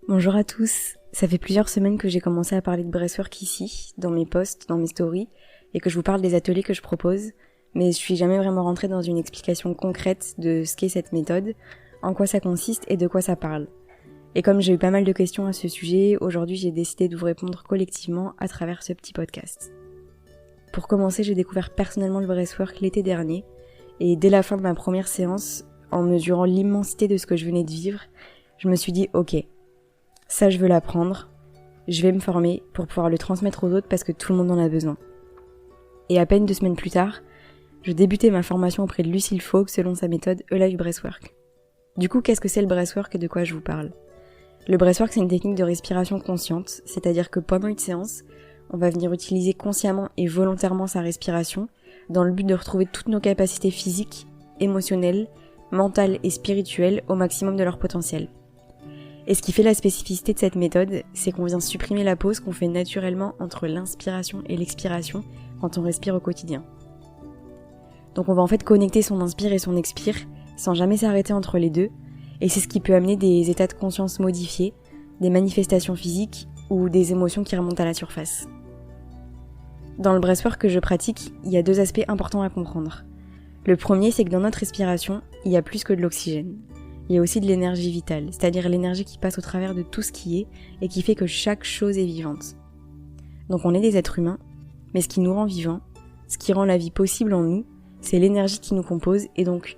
Bonjour à tous, ça fait plusieurs semaines que j'ai commencé à parler de breathwork ici, dans mes posts, dans mes stories, et que je vous parle des ateliers que je propose, mais je suis jamais vraiment rentrée dans une explication concrète de ce qu'est cette méthode, en quoi ça consiste et de quoi ça parle. Et comme j'ai eu pas mal de questions à ce sujet, aujourd'hui j'ai décidé de vous répondre collectivement à travers ce petit podcast. Pour commencer, j'ai découvert personnellement le breathwork l'été dernier, et dès la fin de ma première séance, en mesurant l'immensité de ce que je venais de vivre, je me suis dit ok, ça je veux l'apprendre, je vais me former pour pouvoir le transmettre aux autres parce que tout le monde en a besoin. Et à peine 2 semaines plus tard, je débutais ma formation auprès de Lucille Fogg selon sa méthode Alive Breathwork. Du coup, qu'est-ce que c'est le breathwork et de quoi je vous parle ? Le breathwork, c'est une technique de respiration consciente, c'est-à-dire que pendant une séance, on va venir utiliser consciemment et volontairement sa respiration dans le but de retrouver toutes nos capacités physiques, émotionnelles, mentales et spirituelles au maximum de leur potentiel. Et ce qui fait la spécificité de cette méthode, c'est qu'on vient supprimer la pause qu'on fait naturellement entre l'inspiration et l'expiration quand on respire au quotidien. Donc on va en fait connecter son inspire et son expire sans jamais s'arrêter entre les deux, et c'est ce qui peut amener des états de conscience modifiés, des manifestations physiques ou des émotions qui remontent à la surface. Dans le breathwork que je pratique, il y a 2 aspects importants à comprendre. Le premier, c'est que dans notre respiration, il y a plus que de l'oxygène. Il y a aussi de l'énergie vitale, c'est-à-dire l'énergie qui passe au travers de tout ce qui est et qui fait que chaque chose est vivante. Donc on est des êtres humains, mais ce qui nous rend vivants, ce qui rend la vie possible en nous, c'est l'énergie qui nous compose et donc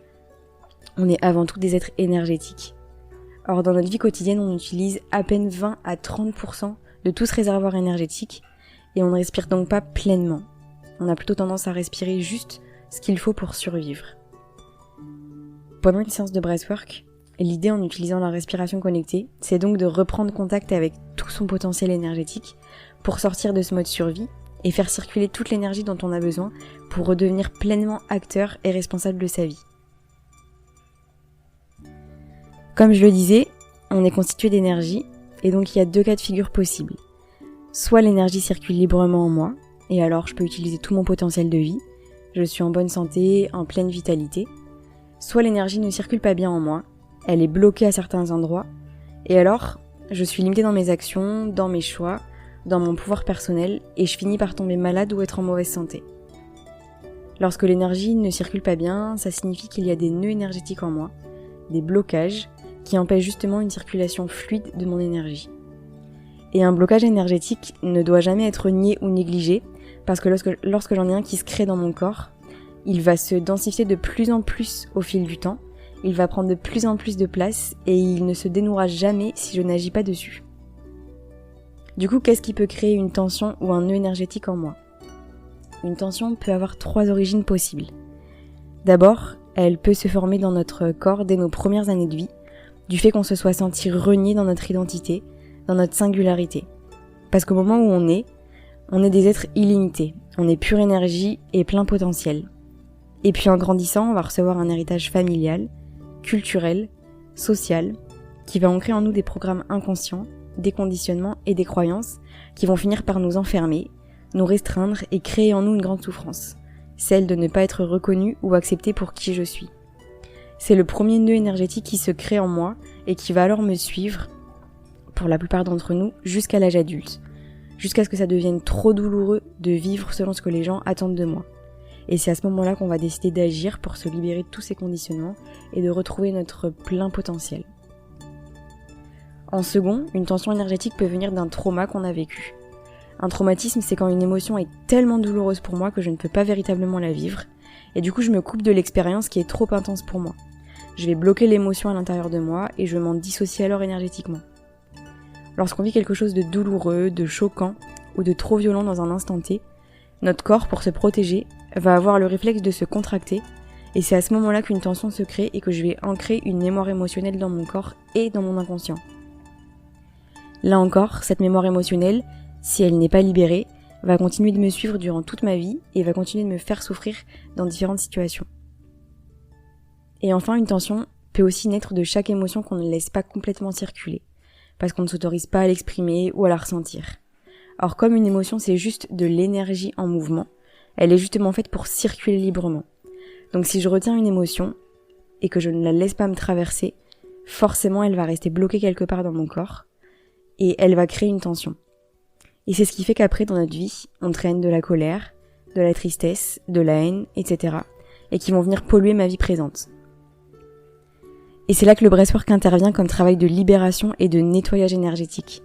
on est avant tout des êtres énergétiques. Or dans notre vie quotidienne, on utilise à peine 20 à 30% de tout ce réservoir énergétique et on ne respire donc pas pleinement. On a plutôt tendance à respirer juste ce qu'il faut pour survivre. Pendant une séance de breathwork, l'idée en utilisant la respiration connectée, c'est donc de reprendre contact avec tout son potentiel énergétique pour sortir de ce mode survie et faire circuler toute l'énergie dont on a besoin pour redevenir pleinement acteur et responsable de sa vie. Comme je le disais, on est constitué d'énergie et donc il y a 2 cas de figure possibles. Soit l'énergie circule librement en moi et alors je peux utiliser tout mon potentiel de vie, je suis en bonne santé, en pleine vitalité. Soit l'énergie ne circule pas bien en moi, elle est bloquée à certains endroits, et alors, je suis limitée dans mes actions, dans mes choix, dans mon pouvoir personnel, et je finis par tomber malade ou être en mauvaise santé. Lorsque l'énergie ne circule pas bien, ça signifie qu'il y a des nœuds énergétiques en moi, des blocages, qui empêchent justement une circulation fluide de mon énergie. Et un blocage énergétique ne doit jamais être nié ou négligé, parce que lorsque j'en ai un qui se crée dans mon corps, il va se densifier de plus en plus au fil du temps, il va prendre de plus en plus de place et il ne se dénouera jamais si je n'agis pas dessus. Du coup, qu'est-ce qui peut créer une tension ou un nœud énergétique en moi ? Une tension peut avoir 3 origines possibles. D'abord, elle peut se former dans notre corps dès nos premières années de vie, du fait qu'on se soit senti renié dans notre identité, dans notre singularité. Parce qu'au moment où on est des êtres illimités, on est pure énergie et plein potentiel. Et puis en grandissant, on va recevoir un héritage familial, culturel, social, qui va ancrer en nous des programmes inconscients, des conditionnements et des croyances qui vont finir par nous enfermer, nous restreindre et créer en nous une grande souffrance, celle de ne pas être reconnu ou accepté pour qui je suis. C'est le premier nœud énergétique qui se crée en moi et qui va alors me suivre, pour la plupart d'entre nous, jusqu'à l'âge adulte, jusqu'à ce que ça devienne trop douloureux de vivre selon ce que les gens attendent de moi. Et c'est à ce moment-là qu'on va décider d'agir pour se libérer de tous ces conditionnements et de retrouver notre plein potentiel. En second, une tension énergétique peut venir d'un trauma qu'on a vécu. Un traumatisme, c'est quand une émotion est tellement douloureuse pour moi que je ne peux pas véritablement la vivre, et du coup je me coupe de l'expérience qui est trop intense pour moi. Je vais bloquer l'émotion à l'intérieur de moi et je m'en dissocie alors énergétiquement. Lorsqu'on vit quelque chose de douloureux, de choquant ou de trop violent dans un instant T, notre corps, pour se protéger, va avoir le réflexe de se contracter et c'est à ce moment-là qu'une tension se crée et que je vais ancrer une mémoire émotionnelle dans mon corps et dans mon inconscient. Là encore, cette mémoire émotionnelle, si elle n'est pas libérée, va continuer de me suivre durant toute ma vie et va continuer de me faire souffrir dans différentes situations. Et enfin, une tension peut aussi naître de chaque émotion qu'on ne laisse pas complètement circuler, parce qu'on ne s'autorise pas à l'exprimer ou à la ressentir. Or, comme une émotion c'est juste de l'énergie en mouvement, elle est justement faite pour circuler librement. Donc si je retiens une émotion et que je ne la laisse pas me traverser, forcément elle va rester bloquée quelque part dans mon corps, et elle va créer une tension. Et c'est ce qui fait qu'après, dans notre vie, on traîne de la colère, de la tristesse, de la haine, etc. et qui vont venir polluer ma vie présente. Et c'est là que le breathwork intervient comme travail de libération et de nettoyage énergétique.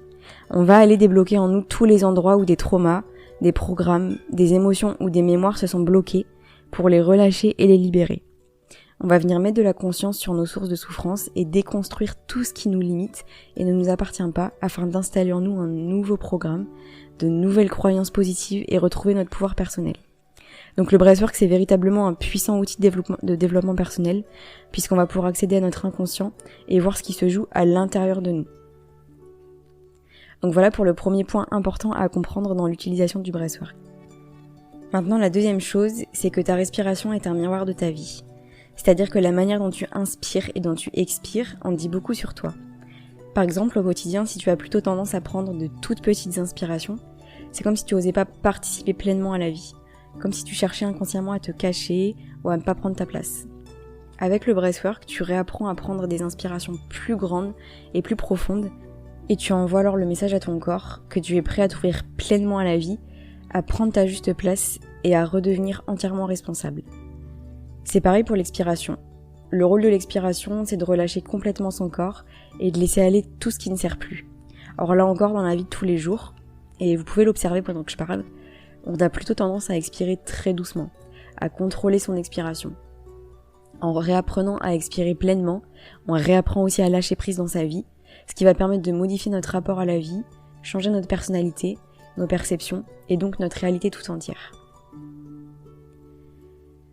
On va aller débloquer en nous tous les endroits où des traumas, des programmes, des émotions ou des mémoires se sont bloqués pour les relâcher et les libérer. On va venir mettre de la conscience sur nos sources de souffrance et déconstruire tout ce qui nous limite et ne nous appartient pas afin d'installer en nous un nouveau programme, de nouvelles croyances positives et retrouver notre pouvoir personnel. Donc le breathwork, c'est véritablement un puissant outil de développement personnel puisqu'on va pouvoir accéder à notre inconscient et voir ce qui se joue à l'intérieur de nous. Donc voilà pour le premier point important à comprendre dans l'utilisation du breathwork. Maintenant, la deuxième chose, c'est que ta respiration est un miroir de ta vie. C'est-à-dire que la manière dont tu inspires et dont tu expires en dit beaucoup sur toi. Par exemple, au quotidien, si tu as plutôt tendance à prendre de toutes petites inspirations, c'est comme si tu osais pas participer pleinement à la vie. Comme si tu cherchais inconsciemment à te cacher ou à ne pas prendre ta place. Avec le breathwork, tu réapprends à prendre des inspirations plus grandes et plus profondes et tu envoies alors le message à ton corps que tu es prêt à t'ouvrir pleinement à la vie, à prendre ta juste place et à redevenir entièrement responsable. C'est pareil pour l'expiration. Le rôle de l'expiration, c'est de relâcher complètement son corps et de laisser aller tout ce qui ne sert plus. Or là encore, dans la vie de tous les jours, et vous pouvez l'observer pendant que je parle, on a plutôt tendance à expirer très doucement, à contrôler son expiration. En réapprenant à expirer pleinement, on réapprend aussi à lâcher prise dans sa vie, ce qui va permettre de modifier notre rapport à la vie, changer notre personnalité, nos perceptions et donc notre réalité tout entière.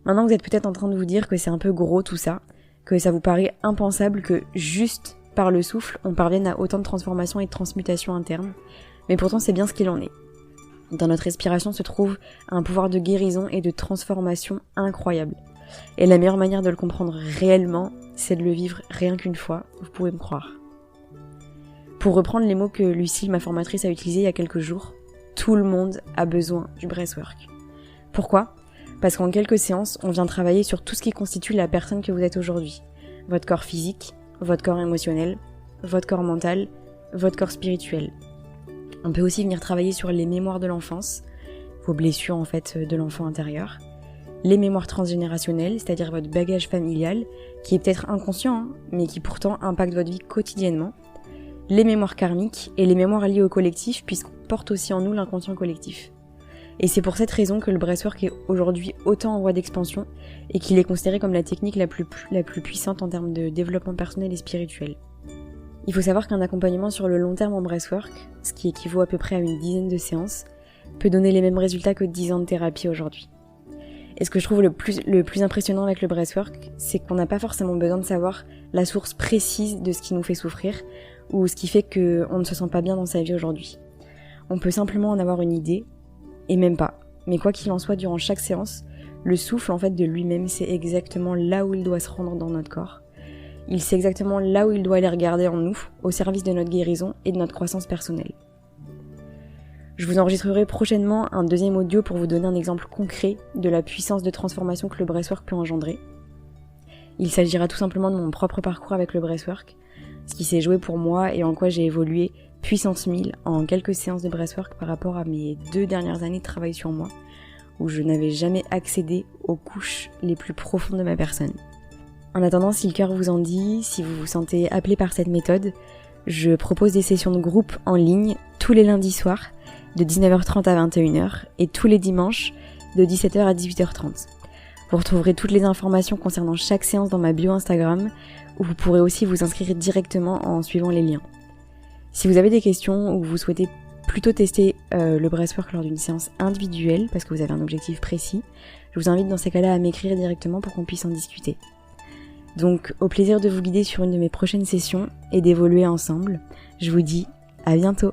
Maintenant vous êtes peut-être en train de vous dire que c'est un peu gros tout ça, que ça vous paraît impensable que juste par le souffle on parvienne à autant de transformations et de transmutations internes, mais pourtant c'est bien ce qu'il en est. Dans notre respiration se trouve un pouvoir de guérison et de transformation incroyable. Et la meilleure manière de le comprendre réellement, c'est de le vivre rien qu'une fois, vous pouvez me croire. Pour reprendre les mots que Lucille, ma formatrice, a utilisés il y a quelques jours, tout le monde a besoin du breathwork. Pourquoi ? Parce qu'en quelques séances, on vient travailler sur tout ce qui constitue la personne que vous êtes aujourd'hui. Votre corps physique, votre corps émotionnel, votre corps mental, votre corps spirituel. On peut aussi venir travailler sur les mémoires de l'enfance, vos blessures en fait de l'enfant intérieur, les mémoires transgénérationnelles, c'est-à-dire votre bagage familial, qui est peut-être inconscient, mais qui pourtant impacte votre vie quotidiennement, les mémoires karmiques et les mémoires liées au collectif, puisqu'on porte aussi en nous l'inconscient collectif. Et c'est pour cette raison que le breathwork est aujourd'hui autant en voie d'expansion et qu'il est considéré comme la technique la plus puissante en termes de développement personnel et spirituel. Il faut savoir qu'un accompagnement sur le long terme en breathwork, ce qui équivaut à peu près à une dizaine de séances, peut donner les mêmes résultats que 10 ans de thérapie aujourd'hui. Et ce que je trouve le plus impressionnant avec le breathwork, c'est qu'on n'a pas forcément besoin de savoir la source précise de ce qui nous fait souffrir ou ce qui fait qu'on ne se sent pas bien dans sa vie aujourd'hui. On peut simplement en avoir une idée, et même pas. Mais quoi qu'il en soit, durant chaque séance, le souffle en fait de lui-même sait exactement là où il doit se rendre dans notre corps. Il sait exactement là où il doit aller regarder en nous, au service de notre guérison et de notre croissance personnelle. Je vous enregistrerai prochainement un deuxième audio pour vous donner un exemple concret de la puissance de transformation que le breathwork peut engendrer. Il s'agira tout simplement de mon propre parcours avec le breathwork, ce qui s'est joué pour moi et en quoi j'ai évolué puissance 1000 en quelques séances de breathwork par rapport à mes 2 dernières années de travail sur moi, où je n'avais jamais accédé aux couches les plus profondes de ma personne. En attendant, si le cœur vous en dit, si vous vous sentez appelé par cette méthode, je propose des sessions de groupe en ligne tous les lundis soirs de 19h30 à 21h et tous les dimanches de 17h à 18h30. Vous retrouverez toutes les informations concernant chaque séance dans ma bio Instagram, où vous pourrez aussi vous inscrire directement en suivant les liens. Si vous avez des questions ou vous souhaitez plutôt tester le breathwork lors d'une séance individuelle, parce que vous avez un objectif précis, je vous invite dans ces cas-là à m'écrire directement pour qu'on puisse en discuter. Donc au plaisir de vous guider sur une de mes prochaines sessions et d'évoluer ensemble. Je vous dis à bientôt.